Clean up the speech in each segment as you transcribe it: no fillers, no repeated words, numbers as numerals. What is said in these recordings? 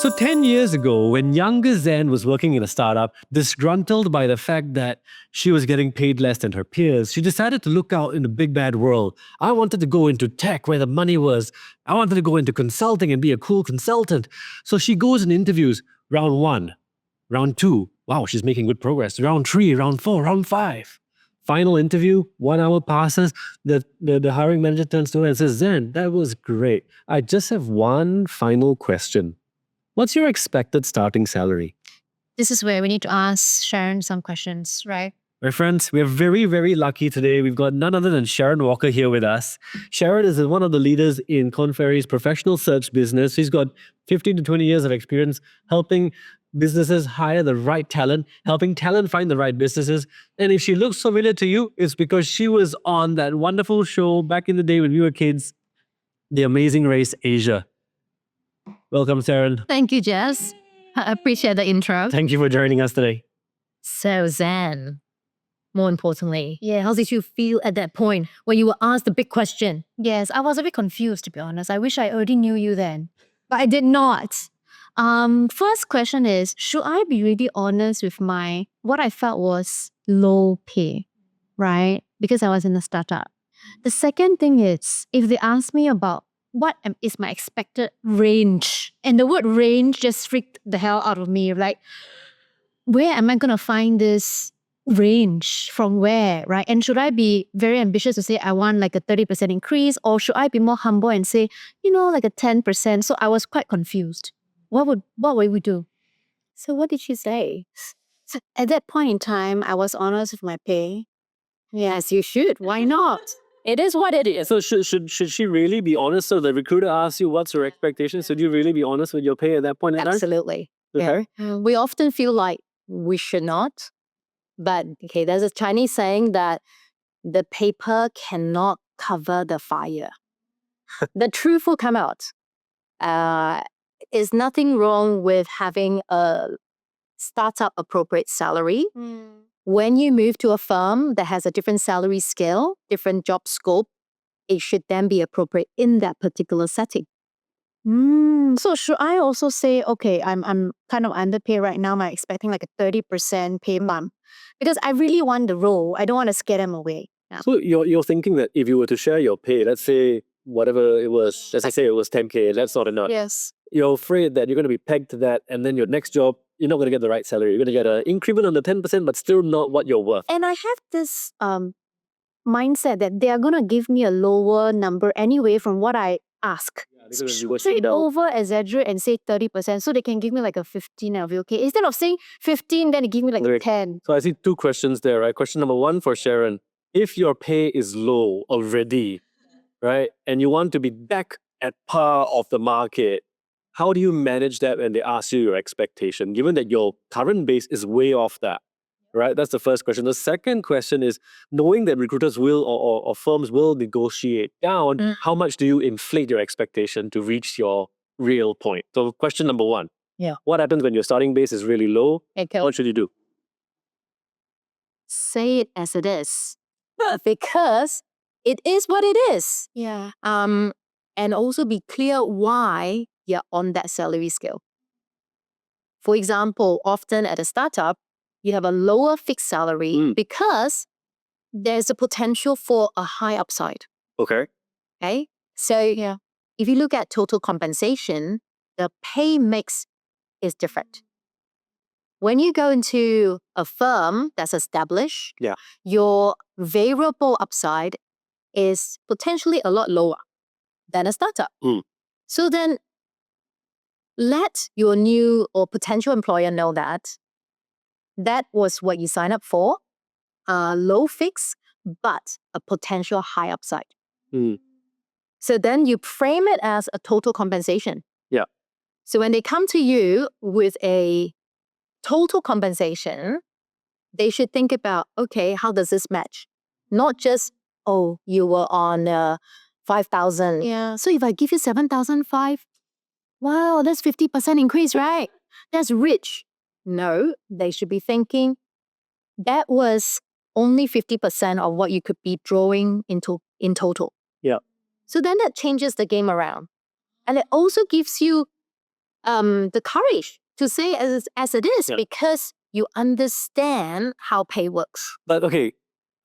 So 10 years ago, when younger Zen was working in a startup, disgruntled by the fact that she was getting paid less than her peers, she decided to look out in the big bad world. I wanted to go into tech where the money was. I wanted to go into consulting and be a cool consultant. So she goes and interviews round 1, round 2. Wow, she's making good progress. Round 3, round 4, round 5. Final interview, 1 hour passes. The hiring manager turns to her and says, Zen, that was great. I just have one final question. What's your expected starting salary? This is where we need to ask Sharon some questions, right? My friends, we're very, very lucky today. We've got none other than Sharon Walker here with us. Sharon is one of the leaders in Korn Ferry's professional search business. She's got 15 to 20 years of experience helping businesses hire the right talent, helping talent find the right businesses. And if she looks familiar to you, it's because she was on that wonderful show back in the day when we were kids, The Amazing Race Asia. Welcome, Sharon. Thank you, Jess. I appreciate the intro. Thank you for joining us today. So, Zen, more importantly, how did you feel at that point when you were asked the big question? Yes, I was a bit confused, to be honest. I wish I already knew you then, but I did not. First question is, should I be really honest with what I felt was low pay, right? Because I was in a startup. The second thing is, if they ask me about what is my expected range, and the word range just freaked the hell out of me. Like, where am I going to find this range? From where, right? And should I be very ambitious to say I want like a 30% increase, or should I be more humble and say, like a 10%? So I was quite confused. What would we do? So what did she say? So at that point in time, I was honest with my pay. Yes, you should. Why not? It is what it is. So should she really be honest? So the recruiter asks you what's your expectation. Should you really be honest with your pay at that point in time? Absolutely. Okay. Yeah. We often feel like we should not. But okay, there's a Chinese saying that the paper cannot cover the fire. The truth will come out. Is nothing wrong with having a startup appropriate salary. When you move to a firm that has a different salary scale, different job scope, it should then be appropriate in that particular setting. So should I also say, okay, I'm kind of underpaid right now. I'm expecting like a 30% pay bump because I really want the role. I don't want to scare them away. Yeah. So you're thinking that if you were to share your pay, let's say whatever it was, let's say it was 10K, that's not enough. Yes. You're afraid that you're going to be pegged to that, and then your next job, you're not going to get the right salary. You're going to get an increment on the 10%, but still not what you're worth. And I have this mindset that they are going to give me a lower number anyway from what I ask. So over exaggerate and say 30%, so they can give me like a 15. I'll be okay. Instead of saying 15, then they give me like a 10. So I see two questions there, right? Question number 1 for Sharon: if your pay is low already, right, and you want to be back at par of the market, how do you manage that when they ask you your expectation, given that your current base is way off that? Right? That's the first question. The second question is, knowing that recruiters will or firms will negotiate down, how much do you inflate your expectation to reach your real point? So question number 1. Yeah. What happens when your starting base is really low? Okay. What should you do? Say it as it is. Because it is what it is. Yeah. And also be clear why you're on that salary scale. For example, often at a startup, you have a lower fixed salary because there's a potential for a high upside. Okay. Okay. So if you look at total compensation, the pay mix is different. When you go into a firm that's established, your variable upside is potentially a lot lower than a startup. So then let your new or potential employer know that was what you signed up for, low fix, but a potential high upside. So then you frame it as a total compensation. Yeah. So when they come to you with a total compensation, they should think about, okay, how does this match? Not just, oh, you were on 5,000. Yeah. So if I give you 7,005, wow, that's 50% increase, right? That's rich. No, they should be thinking that was only 50% of what you could be drawing into in total. Yeah. So then that changes the game around. And it also gives you the courage to say as it is, because you understand how pay works. But okay,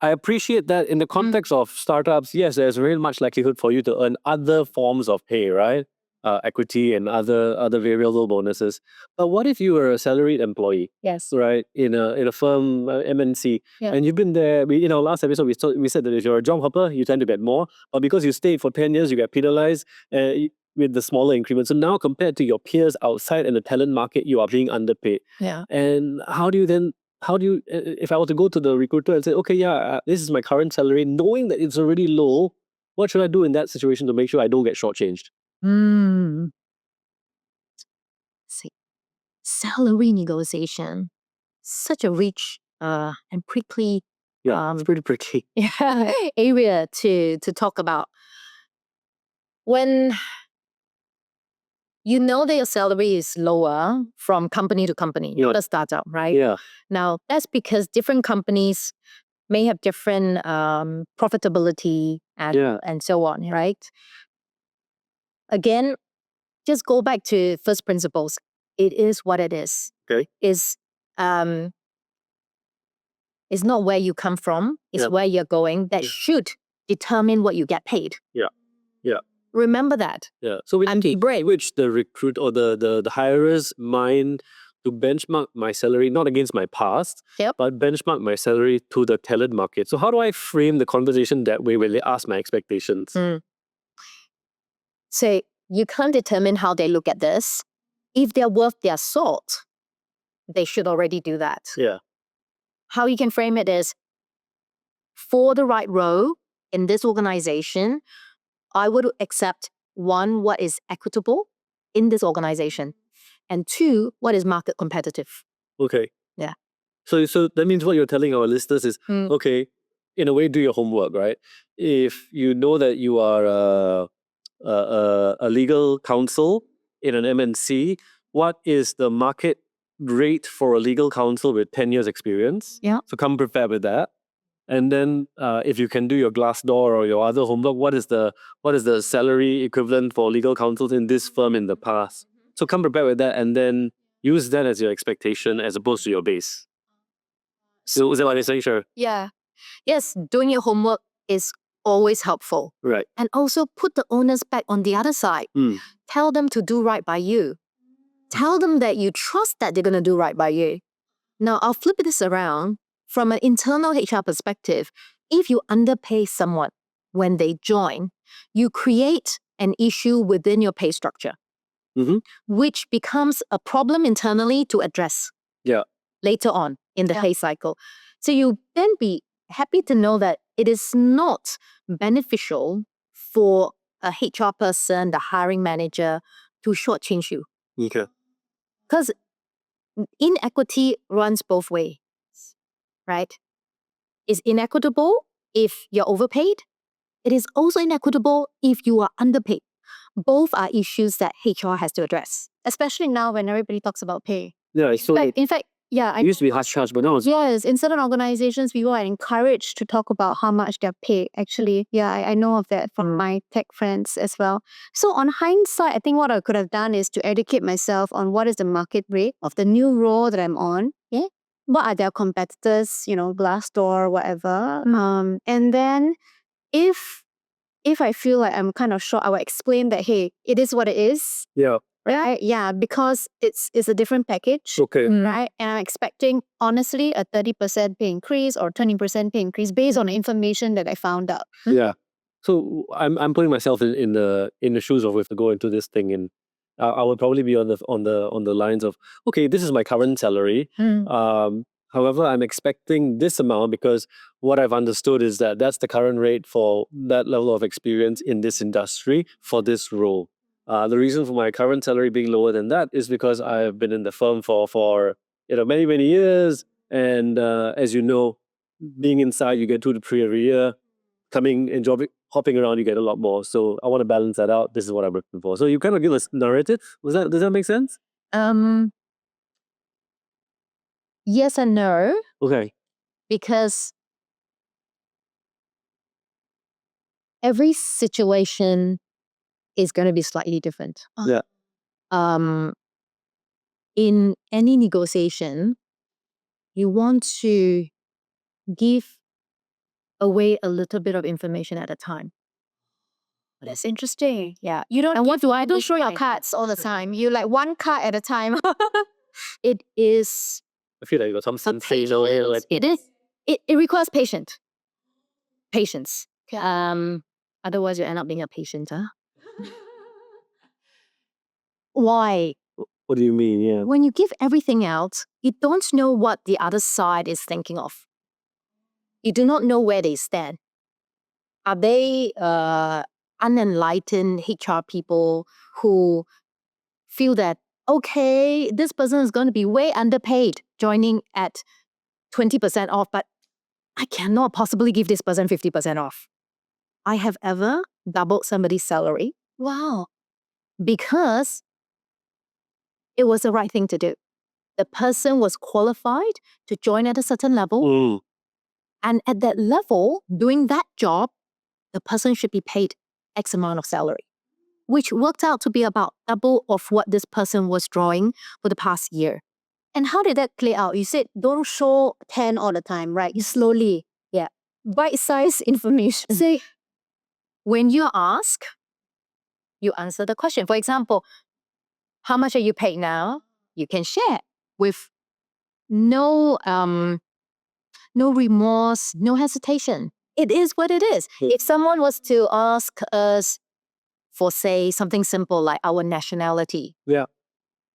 I appreciate that in the context of startups, yes, there's very much likelihood for you to earn other forms of pay, right? Equity and other variable bonuses. But what if you were a salaried employee, Yes. right, in a firm, MNC, Yeah. and you've been there? In our last episode, we said that if you're a job hopper, you tend to get more, but because you stayed for 10 years, you get penalized with the smaller increments. So now, compared to your peers outside in the talent market, you are being underpaid. Yeah. And how do you, if I were to go to the recruiter and say, okay, yeah, this is my current salary, knowing that it's already low, what should I do in that situation to make sure I don't get shortchanged? See, salary negotiation, such a rich and prickly Yeah, it's pretty tricky. area to talk about. When you know that your salary is lower from company to company, Yeah. not a startup, right? Yeah, Now, that's because different companies may have different profitability and so on, right? Again, just go back to first principles. It is what it is. okay. It's not where you come from, it's Yep. where you're going that should determine what you get paid. Yeah, yeah. Remember that. Yeah. So we And be brave. switch the recruit or the hirer's mind to benchmark my salary not against my past, Yep. but benchmark my salary to the talent market. So how do I frame the conversation that way when they ask my expectations? Say, you can't determine how they look at this. If they're worth their salt, they should already do that. Yeah. How you can frame it is, for the right role in this organization, I would accept one, what is equitable in this organization, and two, what is market competitive. Okay. Yeah. So that means what you're telling our listeners is, okay, in a way, do your homework, right? If you know that you are a legal counsel in an MNC, what is the market rate for a legal counsel with 10 years experience? Yeah. So come prepared with that. And then if you can do your Glassdoor or your other homework, what is the salary equivalent for legal counsels in this firm in the past? So come prepared with that and then use that as your expectation as opposed to your base. So is that what you're saying, sure? Yeah. Yes, doing your homework is always helpful. Right. And also put the onus back on the other side. Tell them to do right by you. Tell them that you trust that they're going to do right by you. Now, I'll flip this around. From an internal HR perspective, if you underpay someone when they join, you create an issue within your pay structure, which becomes a problem internally to address later on in the pay cycle. So you then be happy to know that it is not beneficial for a HR person, the hiring manager, to shortchange you. Okay. Because inequity runs both ways, right? It's inequitable if you're overpaid. It is also inequitable if you are underpaid. Both are issues that HR has to address, especially now when everybody talks about pay. Yeah, so In fact, it used to be hush hush, but now it's yes, in certain organizations, people are encouraged to talk about how much they're paid. Actually, yeah, I know of that from my tech friends as well. So on hindsight, I think what I could have done is to educate myself on what is the market rate of the new role that I'm on. Yeah. What are their competitors, Glassdoor, whatever. And then if I feel like I'm kind of short, I will explain that, hey, it is what it is. yeah. Right? Yeah, because it's a different package. Okay. Right? And I'm expecting, honestly, a 30% pay increase or 20% pay increase based on the information that I found out. Yeah. So I'm putting myself in the shoes of if to go into this thing, and I would probably be on the lines of, okay, this is my current salary. However, I'm expecting this amount because what I've understood is that that's the current rate for that level of experience in this industry for this role. The reason for my current salary being lower than that is because I've been in the firm for many years, and as you know, being inside you get 2 to 3 every year. Coming and hopping around, you get a lot more. So I want to balance that out. This is what I'm looking for. So you kind of give us narrative. Does that make sense? Yes and no, Okay. because every situation is going to be slightly different. Yeah. in any negotiation, you want to give away a little bit of information at a time. That's interesting. Yeah. You don't And what do I do? don't show your cards all the time. You like one card at a time. It is I feel like you got some sensational like it is it requires patience. Patience. Otherwise you end up being a patient, huh? Why? what do you mean? Yeah. When you give everything out, you don't know what the other side is thinking of. You do not know where they stand. Are they unenlightened HR people who feel that, okay, this person is going to be way underpaid joining at 20% off, but I cannot possibly give this person 50% off. I have ever doubled somebody's salary. Wow. Because it was the right thing to do. The person was qualified to join at a certain level. Mm. And at that level, doing that job, the person should be paid X amount of salary, which worked out to be about double of what this person was drawing for the past year. And how did that play out? You said don't show 10 all the time, right? You slowly, yeah. Bite-sized information. Say, when you're asked, you answer the question. For example, how much are you paid now? You can share with no remorse, no hesitation. It is what it is. If someone was to ask us for, say, something simple like our nationality, Yeah.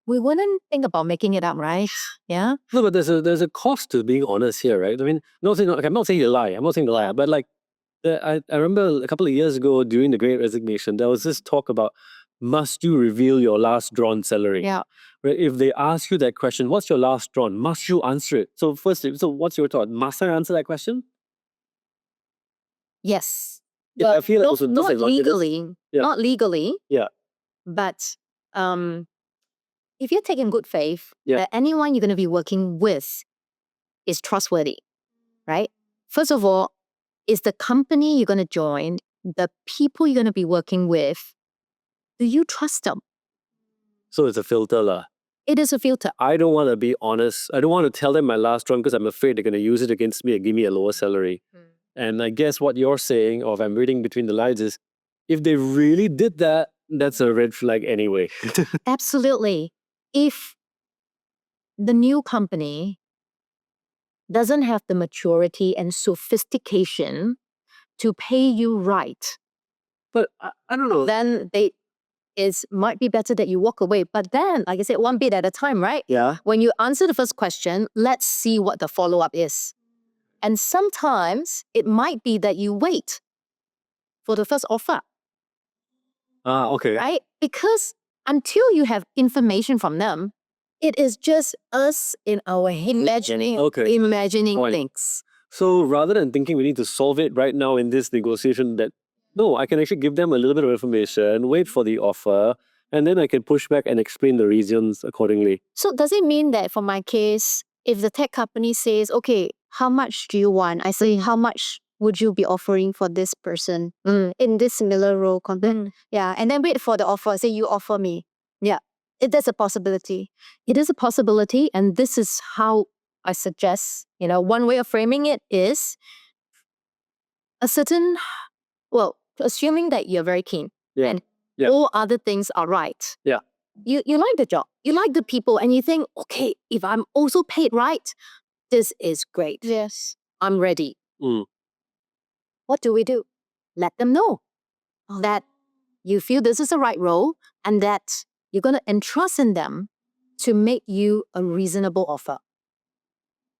we wouldn't think about making it up, right? Yeah. No, but there's a cost to being honest here, right? I mean, I'm not saying you lie. I'm not saying you lie, but like, I remember a couple of years ago during the Great Resignation, there was this talk about must you reveal your last drawn salary? Yeah. Right? If they ask you that question, what's your last drawn? Must you answer it? So firstly, so what's your thought? Must I answer that question? Yes. Yeah, I feel like also not it is. legally. Yeah. Not legally. Yeah. But if you take in good faith Yeah. that anyone you're going to be working with is trustworthy, right? First of all, is the company you're going to join, the people you're going to be working with, do you trust them? So it's a filter lah. It is a filter. I don't want to be honest. I don't want to tell them my last drawn because I'm afraid they're going to use it against me and give me a lower salary. And I guess what you're saying, or if I'm reading between the lines, is if they really did that, that's a red flag anyway. Absolutely. If the new company doesn't have the maturity and sophistication to pay you right, But I don't know. then might be better that you walk away. But then, like I said, one bit at a time, right? Yeah. When you answer the first question, let's see what the follow-up is. And sometimes it might be that you wait for the first offer, Okay. right? Because until you have information from them, it is just us in our head imagining Fine. things. So rather than thinking we need to solve it right now in this negotiation, no, I can actually give them a little bit of information, wait for the offer, and then I can push back and explain the reasons accordingly. So does it mean that for my case, if the tech company says, okay, how much do you want? I say, how much would you be offering for this person in this similar role? Yeah, and then wait for the offer. Say you offer me. Yeah, that's a possibility. It is a possibility, and this is how I suggest, one way of framing it is assuming that you're very keen and all other things are right. Yeah. You like the job, you like the people, and you think, okay, if I'm also paid right, this is great. Yes. I'm ready. Mm. What do we do? Let them know that you feel this is the right role and that you're going to entrust in them to make you a reasonable offer.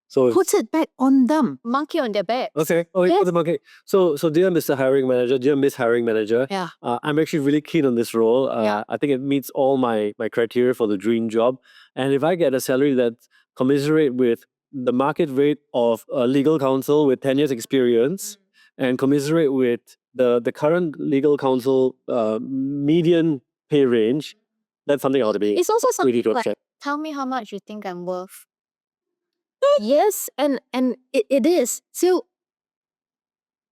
So Put it back on them. Monkey on their back. okay. Oh, Yes. okay. So dear Mr. Hiring Manager, dear Miss Hiring Manager, Yeah. I'm actually really keen on this role. Yeah. I think it meets all my criteria for the dream job. And if I get a salary that's commiserate with the market rate of a legal counsel with 10 years experience and commiserate with the current legal counsel median pay range, that's something I ought to be It's also ready something to like, accept. tell me how much you think I'm worth. Yes, and it is. So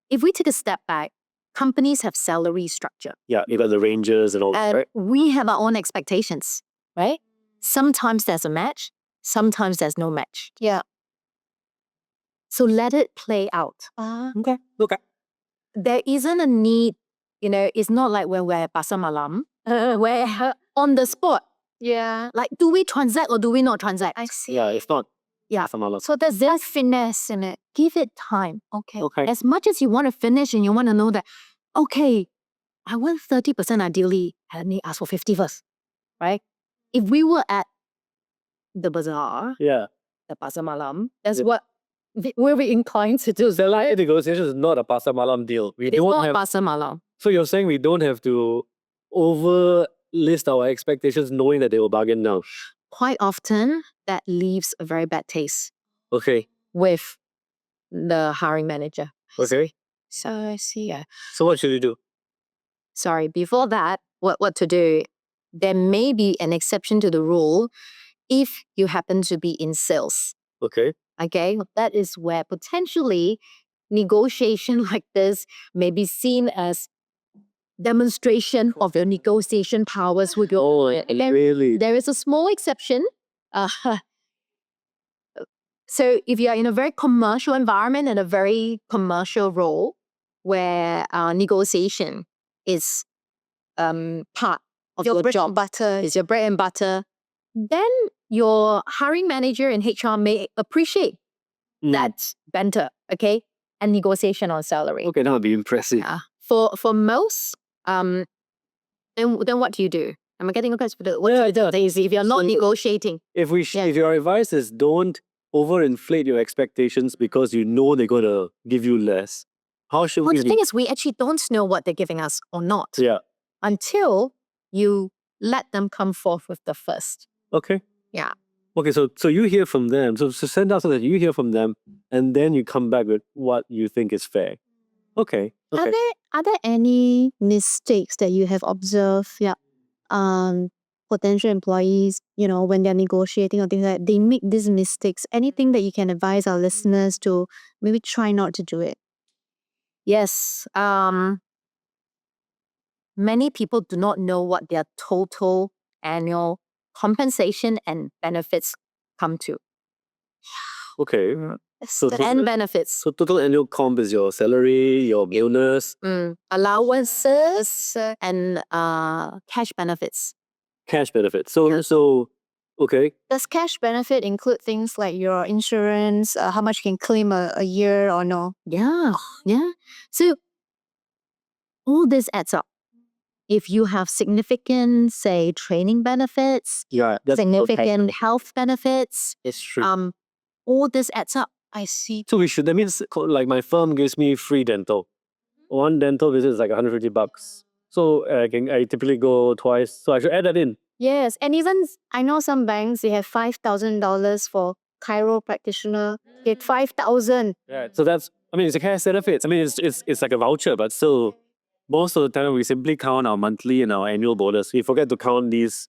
if we take a step back, companies have salary structure. Yeah, you got the ranges and all that, And right? we have our own expectations, right? Sometimes there's a match, sometimes there's no match. Yeah. So let it play out. Okay. Okay. There isn't a need, it's not like when we're at Pasar Malam, where on the spot, Yeah. like, do we transact or do we not transact? I see. Yeah, it's not. Yeah. Samalam. So there's that finesse in it. Give it time. Okay. Okay. As much as you want to finish and you want to know that, okay, I want 30% ideally, I need to ask for 50 first, right? If we were at the bazaar, Yeah. the Pasar Malam, that's Yeah. what we're inclined to do. The line negotiation is not a Pasar Malam deal. We It's don't not have. Pasar Malam. So you're saying we don't have to overlist our expectations knowing that they will bargain down. Quite often, that leaves a very bad taste Okay. with the hiring manager. Okay. So I see. Yeah. So what should we do? Sorry, before that, what to do? There may be an exception to the rule if you happen to be in sales. Okay. Okay, that is where potentially negotiation like this may be seen as demonstration of your negotiation powers with your. Oh, really? There is a small exception. Uh, so if you are in a very commercial environment and a very commercial role where negotiation is part of your bread job, and butter. is your bread and butter, then your hiring manager in HR may appreciate that banter, okay, and negotiation on salary. Okay, that would be impressive. Yeah. For most, then what do you do? Am I getting a question? If you're not negotiating, If your advice is don't overinflate your expectations because you know they're going to give you less, how should well, we? the thing is, we actually don't know what they're giving us or not Yeah. until you let them come forth with the first. Okay. Yeah. Okay, so you hear from them. So send out so that you hear from them, and then you come back with what you think is fair. Okay. Okay. Are there any mistakes that you have observed? Yeah. Potential employees, when they're negotiating or things like that, they make these mistakes. Anything that you can advise our listeners to maybe try not to do it? Yes. Many people do not know what their total annual compensation and benefits come to. Okay. So And benefits. So total annual comp is your salary, your bonus, Allowances and cash benefits. cash benefits. So okay. Does cash benefit include things like your insurance, how much you can claim a year or no? Yeah. So all this adds up. If you have significant, say, training benefits, Yeah, that's significant health benefits, It's true. all this adds up. I see. So we should. That means like my firm gives me free dental. One dental visit is like $150. So I typically go twice. So I should add that in. Yes, and even I know some banks they have $5,000 for chiro practitioner. Get 5,000. Yeah. So that's. I mean, it's a cash benefits. I mean, it's like a voucher, but still, most of the time we simply count our monthly and our annual bonus. We forget to count these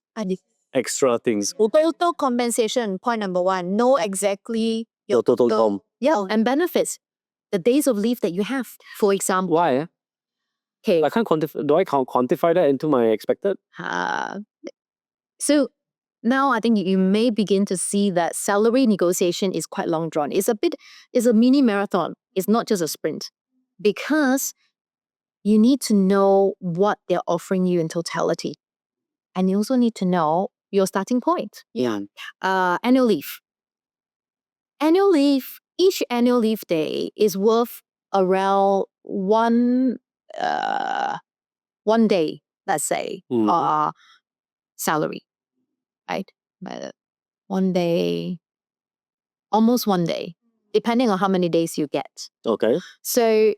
extra things. Total compensation, point number one. Know exactly Your total comp. Yeah, and benefits. The days of leave that you have, for example. Why? Okay. I can't quantify. Do I quantify that into my expected? So now I think you may begin to see that salary negotiation is quite long drawn. It's a mini marathon. It's not just a sprint. Because you need to know what they're offering you in totality. And you also need to know your starting point. Yeah. Annual leave. Each annual leave day is worth around one day, let's say, salary, right? But one day, almost one day, depending on how many days you get. Okay. So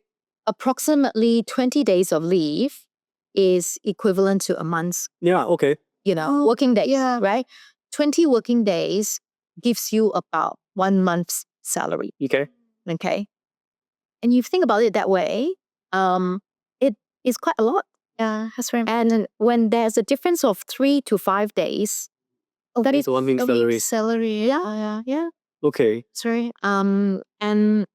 approximately 20 days of leave is equivalent to a month's, Yeah. Okay. working days, yeah. right? 20 working days gives you about 1 month's salary. Okay. Okay. And you think about it that way, it is quite a lot. Yeah, that's right. And when there's a difference of 3 to 5 days, that is So 1 week salary. Salary. Yeah. Okay. Sorry. and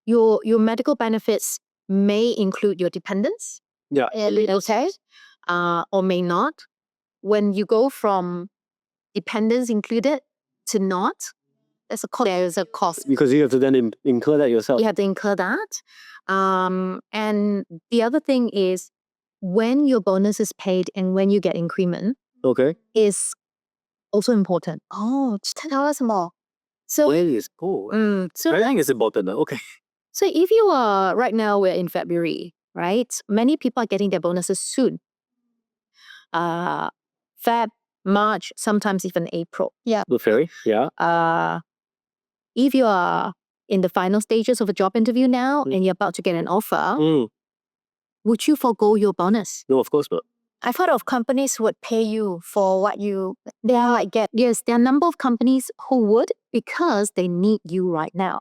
your medical benefits may include your dependents. Yeah. Okay. Or may not. When you go from dependents included to not, there's a cost. Because you have to then incur that yourself. You have to incur that. And the other thing is when your bonus is paid and when you get increment Okay. is also important. Oh, tell us more. So, When is so I think it's important. Okay. So if you are, right now we're in February, right? Many people are getting their bonuses soon. Feb, March, sometimes even April. Yeah. The ferry. Yeah. If you are in the final stages of a job interview now and you're about to get an offer, would you forego your bonus? No, of course not. I've heard of companies who would pay you for what you get. Yes, there are a number of companies who would because they need you right now.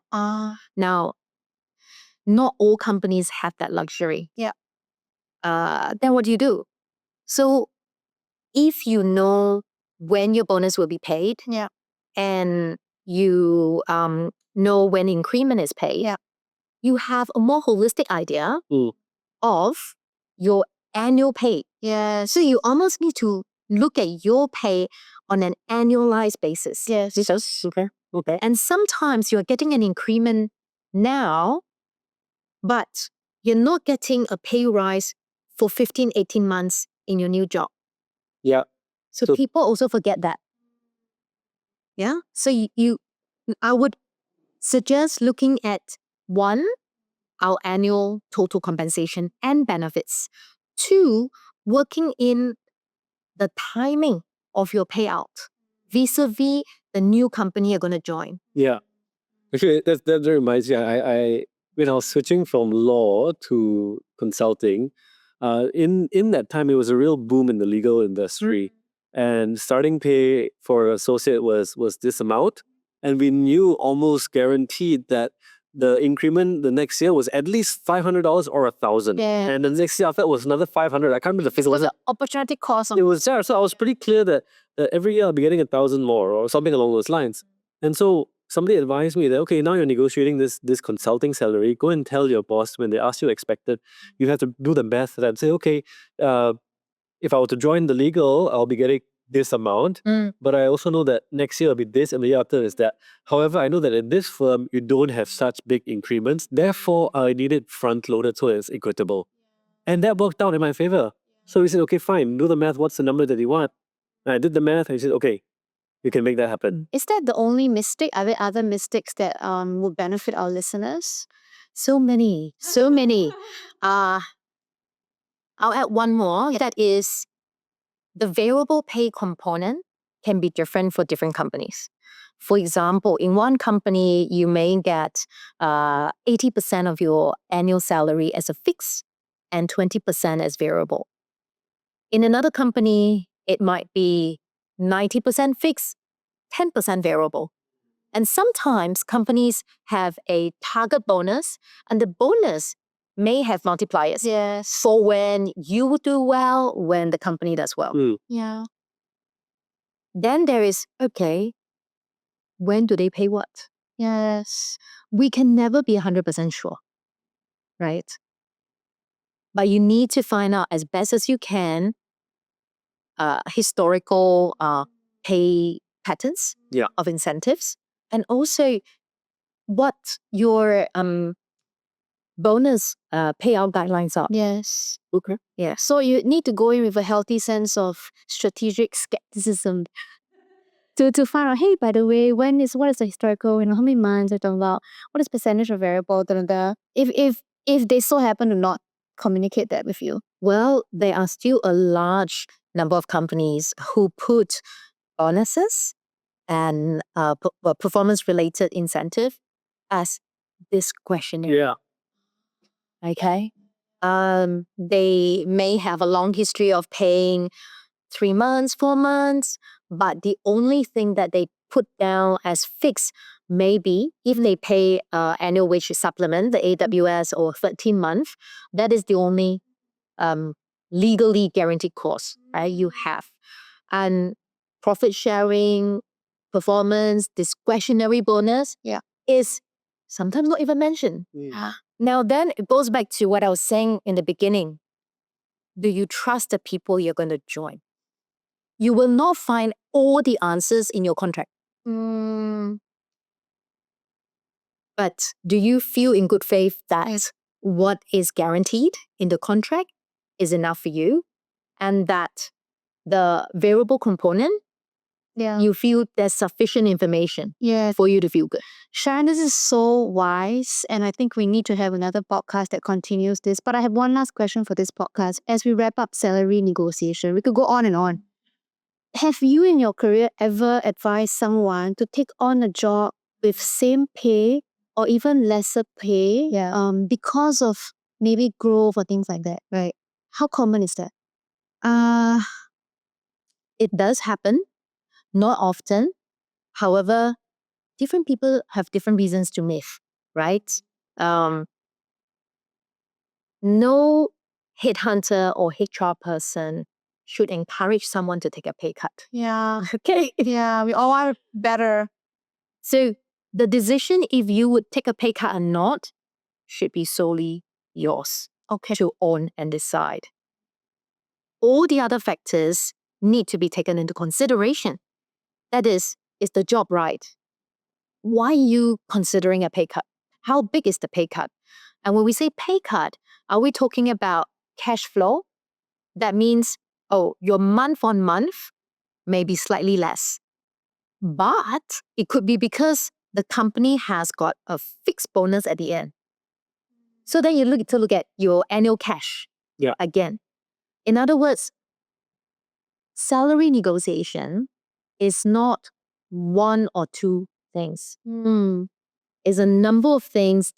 Now, not all companies have that luxury. Yeah. Then what do you do? So if you know when your bonus will be paid, and you know when increment is paid, you have a more holistic idea of your annual pay. Yeah. So you almost need to look at your pay on an annualized basis. Yes. Okay. Okay. And sometimes you're getting an increment now, but you're not getting a pay rise for 15, 18 months in your new job. Yeah. So people also forget that. Yeah. So I would suggest looking at one, our annual total compensation and benefits. Two, working in the timing of your payout vis-a-vis the new company you're going to join. Yeah. Actually, that reminds me. I when I was switching from law to consulting, in that time it was a real boom in the legal industry, and starting pay for associate was this amount, and we knew almost guaranteed that the increment the next year was at least $500 or $1,000, and the next year after that was another 500. I can't remember the figure. The opportunity cost. It was there, so I was pretty clear that every year I'll be getting 1,000 more or something along those lines, and so somebody advised me that, okay, now you're negotiating this consulting salary, go and tell your boss when they ask you expected, you have to do the math and say, okay, if I were to join the legal, I'll be getting this amount, but I also know that next year will be this and the year after is that. However, I know that in this firm, you don't have such big increments, therefore I need it front-loaded so it's equitable. And that worked out in my favor. So we said, okay, fine, do the math, what's the number that you want? And I did the math and he said, okay, you can make that happen. Is that the only mistake? Are there other mistakes that would benefit our listeners? So many. I'll add one more. That is the variable pay component can be different for different companies. For example, in one company, you may get 80% of your annual salary as a fix and 20% as variable. In another company, it might be 90% fixed, 10% variable. And sometimes companies have a target bonus, and the bonus may have multipliers. Yes. For when you do well, when the company does well. Yeah. Then there is, okay, when do they pay what? Yes. We can never be 100% sure, right? But you need to find out as best as you can historical pay patterns of incentives, and also what your bonus payout guidelines are. Yes. Okay. Yeah. So you need to go in with a healthy sense of strategic skepticism to find out, hey, by the way, what is the historical, how many months are talking about, what is percentage of variable, if they so happen to not communicate that with you. Well, there are still a large number of companies who put bonuses and performance-related incentive as discretionary. Yeah. Okay. They may have a long history of paying 3 months, 4 months, but the only thing that they put down as fixed maybe if they pay annual wage supplement, the AWS, or 13-month, that is the only legally guaranteed cost, right, you have. And profit sharing, performance, discretionary bonus is sometimes not even mentioned. Now then, it goes back to what I was saying in the beginning. Do you trust the people you're going to join? You will not find all the answers in your contract. But do you feel in good faith that what is guaranteed in the contract is enough for you, and that the variable component, you feel there's sufficient information for you to feel good? Sharon, this is so wise, and I think we need to have another podcast that continues this. But I have one last question for this podcast. As we wrap up salary negotiation, we could go on and on. Have you in your career ever advised someone to take on a job with same pay or even lesser pay because of maybe growth or things like that? Right. How common is that? It does happen, not often. However, different people have different reasons to move, right? No headhunter or HR person should encourage someone to take a pay cut. Yeah. Okay. Yeah, we all are better. So the decision if you would take a pay cut or not should be solely yours to own and decide. All the other factors need to be taken into consideration. That is the job right? Why are you considering a pay cut? How big is the pay cut? And when we say pay cut, are we talking about cash flow? That means, your month on month may be slightly less. But it could be because the company has got a fixed bonus at the end. So then you look at your annual cash again. In other words, salary negotiation is not one or two things. It's a number of things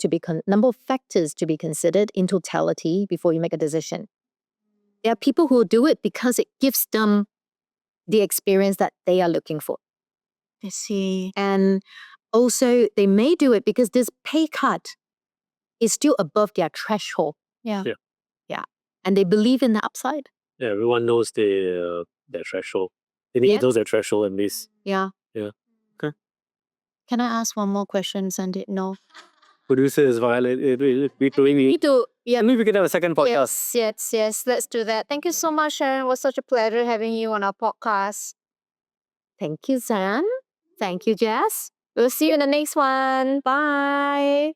number of factors to be considered in totality before you make a decision. There are people who do it because it gives them the experience that they are looking for. I see. And also, they may do it because this pay cut is still above their threshold. Yeah. And they believe in the upside. Yeah, everyone knows their threshold. They need to know their threshold at least. Yeah. Okay. Can I ask one more question, Sandeep? No. Producer is violated. We can have a second podcast. Yes. Let's do that. Thank you so much, Sharon. It was such a pleasure having you on our podcast. Thank you, Zan. Thank you, Jess. We'll see you in the next one. Bye.